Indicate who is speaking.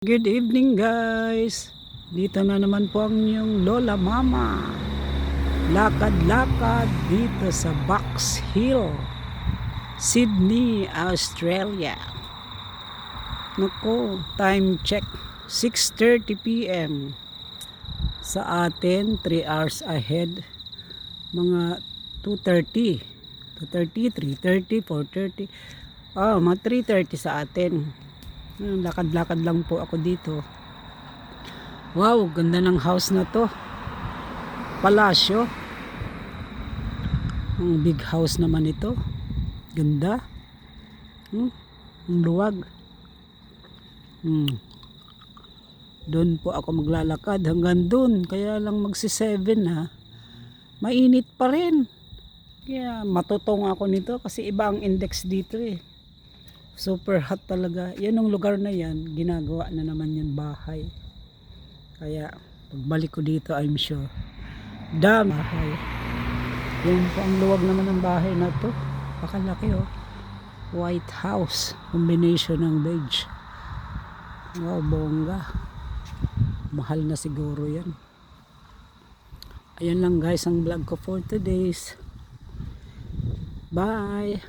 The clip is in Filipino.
Speaker 1: Good evening guys. Dito na naman po ang inyong Lola Mama. Lakad-lakad dito sa Box Hill, Sydney, Australia. Naku, time check 6:30 PM. Sa atin 3 hours ahead. Mga 2:30, 3:30, 4:30. Mga 3:30 sa atin. Lakad-lakad lang po ako dito. Wow, ganda ng house na to. Palasyo. Ang big house naman ito. Ganda. Ang luwag. Doon po ako maglalakad hanggang doon. Kaya lang magsi-7 ha. Mainit pa rin. Kaya matutong ako nito kasi iba ang index dito eh. Super hot talaga. Yan ang lugar na yan, ginagawa na naman yan bahay. Kaya pagbalik ko dito, I'm sure dami bahay. Yung po ang luwag naman ng bahay na to. Pakalaki oh. White house, combination ng beige. Wow, bongga. Mahal na siguro yan. Ayan lang guys ang vlog ko for today's. Bye.